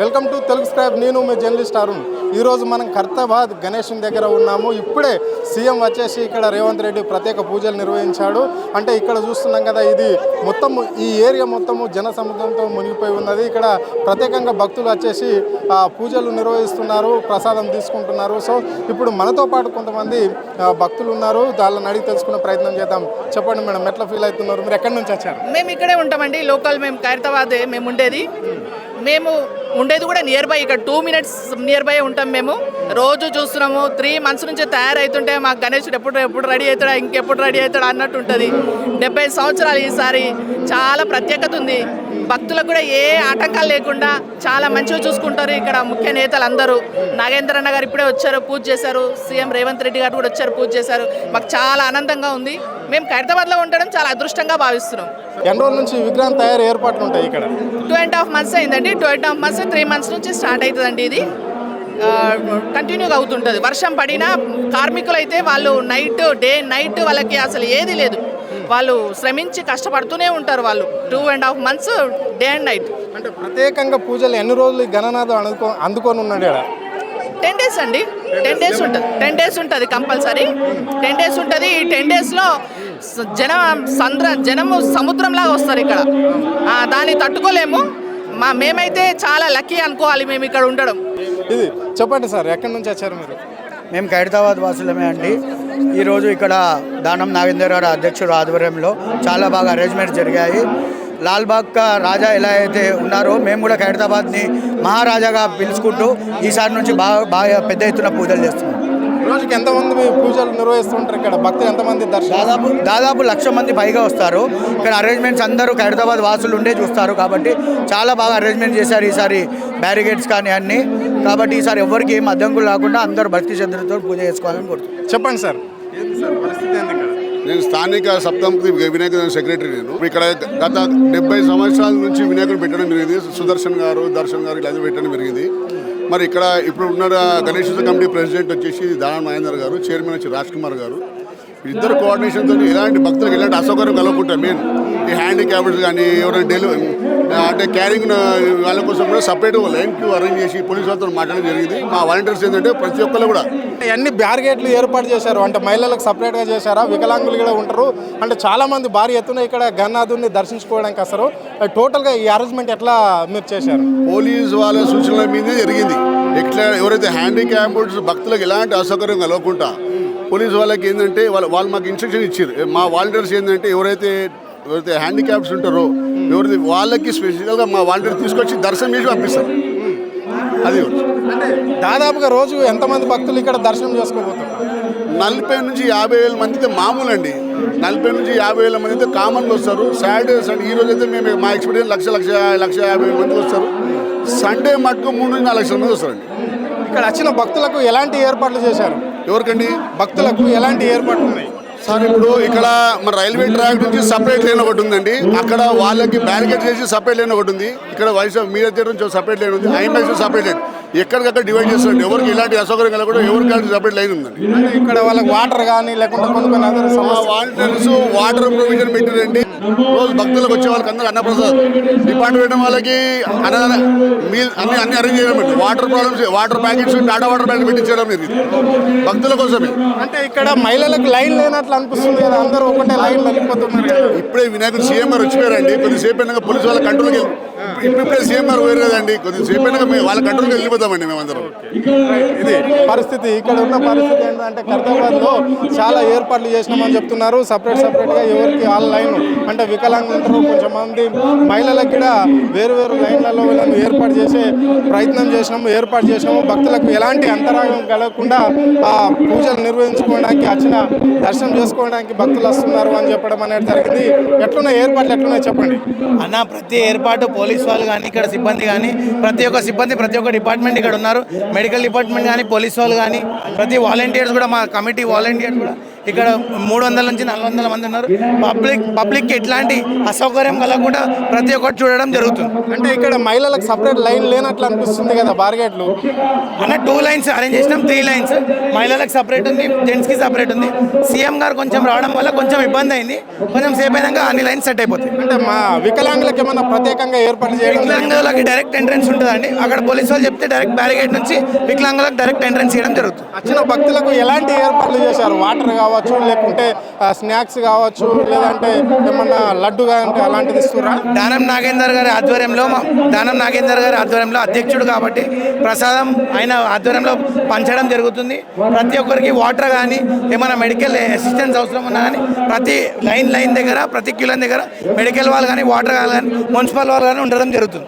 Welcome to Telugu scribe. నేను మీ journalist Arun. ఈరోజు మనం ఖైరతాబాద్ గణేశుని దగ్గర ఉన్నాము. ఇప్పుడే సీఎం వచ్చేసి ఇక్కడ రేవంత్ రెడ్డి ప్రత్యేక పూజలు నిర్వహించాడు. అంటే ఇక్కడ చూస్తున్నాం కదా, ఇది మొత్తము ఈ ఏరియా మొత్తము జన సముద్రంతో మునిగిపోయి ఉన్నది. ఇక్కడ ప్రత్యేకంగా భక్తులు వచ్చేసి పూజలు నిర్వహిస్తున్నారు, ప్రసాదం తీసుకుంటున్నారు. సో ఇప్పుడు మనతో పాటు కొంతమంది భక్తులు ఉన్నారు, వాళ్ళని అడిగి తెలుసుకునే ప్రయత్నం చేద్దాం. చెప్పండి మేడం, ఎట్లా ఫీల్ అవుతున్నారు? మీరు ఎక్కడి నుంచి వచ్చారు? మేము ఇక్కడే ఉంటామండి, లోకల్. మేము ఖైరతాబాద్ మేము ఉండేది కూడా నియర్ బై, ఇక్కడ 2 minutes నియర్ బై ఉంటాం. మేము రోజు చూస్తున్నాము. 3 months నుంచి తయారవుతుంటే మాకు గణేశుడు ఎప్పుడు రెడీ అవుతాడా, ఇంకెప్పుడు రెడీ అవుతాడా అన్నట్టు ఉంటుంది. 70 సంవత్సరాలు ఈసారి చాలా ప్రత్యేకత ఉంది. భక్తులకు కూడా ఏ ఆటంకాలు లేకుండా చాలా మంచిగా చూసుకుంటారు ఇక్కడ ముఖ్య నేతలు అందరూ. నాగేంద్ర అన్న గారు ఇప్పుడే వచ్చారు, పూజ చేశారు. సీఎం రేవంత్ రెడ్డి గారు కూడా వచ్చారు, పూజ చేశారు. మాకు చాలా ఆనందంగా ఉంది. మేము ఖైరతాబాద్లో ఉండడం చాలా అదృష్టంగా భావిస్తున్నాం. ఎన్ని రోజుల నుంచి విగ్రహం తయారు ఏర్పాట్లు ఉంటాయి ఇక్కడ? 2.5 months అయిందండి. 2.5 months, 3 months నుంచి స్టార్ట్ అవుతుందండి. ఇది కంటిన్యూగా అవుతుంటుంది. వర్షం పడినా కార్మికులు అయితే వాళ్ళు డే నైట్ వాళ్ళకి అసలు ఏది లేదు. వాళ్ళు శ్రమించి కష్టపడుతూనే ఉంటారు. వాళ్ళు 2.5 months డే అండ్ నైట్. అంటే ప్రత్యేకంగా పూజలు ఎన్ని రోజులు గణనాథం అందుకొని ఉన్నాడు ఇక్కడ? 10 days అండి. 10 days ఉంటుంది. 10 days ఉంటుంది కంపల్సరీ. 10 days ఉంటుంది. ఈ 10 daysలో జనము సముద్రంలాగా వస్తారు ఇక్కడ. దాన్ని తట్టుకోలేము. మేమైతే చాలా లక్కీ అనుకోవాలి మేము ఇక్కడ ఉండడం. ఇది చెప్పండి సార్, ఎక్కడి నుంచి వచ్చారు మీరు? మేము ఖైరతాబాద్ వాసులమే అండి. ఈరోజు ఇక్కడ దానం నాగేందర్ గారు అధ్యక్షుడు ఆధ్వర్యంలో చాలా బాగా అరేంజ్మెంట్స్ జరిగాయి. లాల్బాగ్ రాజా ఎలా అయితే ఉన్నారో మేము కూడా ఖైరతాబాద్ని మహారాజాగా పిలుచుకుంటూ ఈసారి నుంచి బాగా పెద్ద ఎత్తున పూజలు చేస్తున్నాం. రోజుకి ఎంతమంది పూజలు నిర్వహిస్తుంటారు ఇక్కడ? భక్తులు ఎంతమంది? దాదాపు 1,00,000 మంది పైగా వస్తారు. ఇక్కడ అరేంజ్మెంట్స్ అందరూ ఖైరతాబాద్ వాసులు ఉండే చూస్తారు కాబట్టి చాలా బాగా అరేంజ్మెంట్ చేశారు ఈసారి. బ్యారిగేడ్స్ కానీ అన్నీ. కాబట్టి ఈసారి ఎవరికి ఏం అడ్డంకులు రాకుండా అందరూ భక్తి శ్రద్ధలతో పూజ చేసుకోవాలని కోరుతున్నాను. చెప్పండి సార్, పరిస్థితి ఏంది ఇక్కడ? నేను స్థానిక సప్తమూర్తి వినాయక సెక్రటరీ. నేను ఇక్కడ గత 70 సంవత్సరాల నుంచి వినాయకుడు పెట్టడం జరిగింది. సుదర్శన్ గారు, దర్శన్ గారు ఇలా పెట్టడం జరిగింది. మరి ఇక్కడ ఇప్పుడు ఉన్న గణేశోత్సవ కమిటీ ప్రెసిడెంట్ వచ్చేసి దానం నాగేందర్ గారు, చైర్మన్ వచ్చి రాజ్ కుమార్ గారు. ఇద్దరు కోఆర్డినేషన్తో ఎలాంటి భక్తులకు ఎలాంటి అసౌకర్యం కలగకుండా మెయిన్ ఈ హ్యాండిక్యాప్డ్స్ కానీ ఎవరైనా డెలివరీ అంటే క్యారింగ్ వాళ్ళ కోసం కూడా సపరేట్ లైన్ క్యూ అరేంజ్ చేసి పోలీసు వాళ్ళతో మాట్లాడడం జరిగింది. మా వాలంటీర్స్ ఏంటంటే ప్రతి ఒక్కరు కూడా అన్ని బ్యారిగేట్లు ఏర్పాటు చేశారు. అంటే మహిళలకు సపరేట్గా చేశారా? వికలాంగులు కూడా ఉంటారు. అంటే చాలా మంది భారీ ఎత్తున ఇక్కడ గణనాథుని దర్శించుకోవడానికి వస్తారు. టోటల్గా ఈ అరేంజ్మెంట్ ఎట్లా మీరు చేశారు? పోలీసు వాళ్ళ సూచనల మీదే జరిగింది. ఎట్లా ఎవరైతే హ్యాండిక్యాప్డ్స్ భక్తులకు ఎలాంటి అసౌకర్యం కలగకుండా పోలీసు వాళ్ళకి ఏంటంటే వాళ్ళు మాకు ఇన్స్ట్రక్షన్ ఇచ్చారు. మా వాలంటీర్స్ ఏంటంటే ఎవరైతే హ్యాండిక్యాప్స్ ఉంటారో ఎవరిది వాళ్ళకి స్పెషల్గా మా వాలంటీర్ తీసుకొచ్చి దర్శనం చేసి పంపిస్తారు. అది దాదాపుగా రోజు ఎంతమంది భక్తులు ఇక్కడ దర్శనం చేసుకోబోతారు? 40 నుంచి 50,000 మంది అయితే మామూలు అండి. 40 నుంచి 50,000 మంది అయితే కామన్గా వస్తారు. సాటర్డే సండే ఈ రోజు అయితే మేము మా ఎక్స్పీరియన్స్ 1,50,000 మంది వస్తారు. సండే మటుకు 3 నుంచి 4 లక్షల మంది వస్తారండి. ఇక్కడ వచ్చిన భక్తులకు ఎలాంటి ఏర్పాట్లు చేశారు? ఎవరికండి? భక్తులకు ఎలాంటి ఏర్పాట్లు ఉన్నాయి సార్? ఇప్పుడు ఇక్కడ మన రైల్వే ట్రాక్ నుంచి సపరేట్ లేన్ ఒకటి ఉందండి. అక్కడ వాళ్ళకి బ్యారికేడ్ చేసి సపరేట్ లేన్ ఒకటి ఉంది. ఇక్కడ మీడియా థియేటర్ నుంచి సపరేట్ లైన్ ఉంది. IMAX separate line. ఎక్కడికక్కడ డివైడ్ చేస్తారండి. ఎవరికి ఇలాంటి అసౌకర్యం కలగకుండా ఎవరికి సపరేట్ లైన్ ఉందండి. ఇక్కడ వాళ్ళకి వాటర్ కానీ లేకుంటే కొన్ని వాలంటీర్స్ వాటర్ ప్రొవిజన్ పెట్టారండి. రోజు భక్తులకు వచ్చే వాళ్ళకి అందరూ అన్నప్రసాద్ డిపార్ట్మెంట్ వాళ్ళకి అన్ని అరేంజ్ చేయడం అండి. Water problems, water packets, Tata water packet పెట్టించడం జరిగింది భక్తుల కోసమే. అంటే ఇక్కడ మహిళలకు లైన్ లేనట్లు అనిపిస్తుంది కదా, అందరూ ఒకటే లైన్ వెళ్ళిపోతున్నారు. ఇప్పుడే వినాయకుడు సీఎం గారు వచ్చిపోయారండి. కొద్దిసేపు అయినాక పోలీసు వాళ్ళ కంట్రోల్కి ఇప్పుడే సీఎం గారు వేరు కదండి. కొద్దిసేపు అయినాక వాళ్ళ కంట్రోల్కి వెళ్ళిపోతామండి మేమందరం. ఇది పరిస్థితి. ఇక్కడ ఉన్న పరిస్థితి ఏంటంటే ఖైరతాబాద్లో చాలా ఏర్పాట్లు చేసినామని చెప్తున్నారు. సపరేట్గా ఎవరికి వాళ్ళ లైన్ అంటే వికలాంగులు ఉంటారు, కొంచెం మంది మహిళలకు కూడా వేరు లైన్లలో వీళ్ళని ఏర్పాటు చేసినాము. భక్తులకు ఎలాంటి అంతరాయం కలగకుండా ఆ పూజలు నిర్వహించుకోవడానికి దర్శనం చేసుకోవడానికి భక్తులు వస్తున్నారు అని చెప్పడం అనేది జరిగింది. ఎట్లున్నాయి ఏర్పాట్లు, ఎట్లున్నాయి చెప్పండి అన్న. ప్రతి ఏర్పాటు పోలీస్ వాళ్ళు కానీ ఇక్కడ సిబ్బంది కానీ ప్రతి ఒక్క డిపార్ట్మెంట్ ఇక్కడ ఉన్నారు. మెడికల్ డిపార్ట్మెంట్ కానీ పోలీస్ వాళ్ళు కానీ ప్రతి వాలంటీర్స్ కూడా మా కమిటీ వాలంటీర్స్ కూడా ఇక్కడ 300 నుంచి 400 మంది ఉన్నారు. పబ్లిక్కి ఎట్లాంటి అసౌకర్యం కలగకుండా ప్రతి ఒక్కటి చూడడం జరుగుతుంది. అంటే ఇక్కడ మహిళలకు సపరేట్ లైన్ లేనట్లు అనిపిస్తుంది కదా బార్గేట్లు. అన్న 2 లైన్స్ అరేంజ్ చేసినాం, 3 లైన్స్. మహిళలకు సపరేట్ ఉంది, జెంట్స్కి సపరేట్ ఉంది. సీఎం గారు కొంచెం రావడం వల్ల కొంచెం ఇబ్బంది అయింది. కొంచెం సేపు అయినాక అన్ని లైన్స్ సెట్ అయిపోతాయి. అంటే మా వికలాంగులకు ఏమన్నా ప్రత్యేకంగా ఏర్పాటు చేయడం వికలాంగులకి డైరెక్ట్ ఎంట్రెన్స్ ఉంటుందండి. అక్కడ పోలీసు వాళ్ళు చెప్తే డైరెక్ట్ బ్యారిగేట్ నుంచి వికలాంగులకు డైరెక్ట్ ఎంట్రెన్స్ చేయడం జరుగుతుంది. వచ్చిన భక్తులకు ఎలాంటి ఏర్పాట్లు చేశారు? వాటర్ కావచ్చు, లేకుంటే స్నాక్స్ కావచ్చు, లేదంటే ఏమన్నా లడ్డు అంటే అలాంటిది ఇస్తురా? దానం నాగేందర్ గారి ఆధ్వర్యంలో అధ్యక్షుడు కాబట్టి ప్రసాదం ఆయన ఆధ్వర్యంలో పంచడం జరుగుతుంది. ప్రతి ఒక్కరికి వాటర్ కానీ ఏమైనా మెడికల్ అసిస్టెన్స్ అవసరం ఉన్నా కానీ ప్రతి లైన్ దగ్గర, ప్రతి కిలో దగ్గర మెడికల్ వాళ్ళు కానీ, వాటర్ వాళ్ళు కానీ, మున్సిపల్ వాళ్ళు కానీ ఉండడం జరుగుతుంది.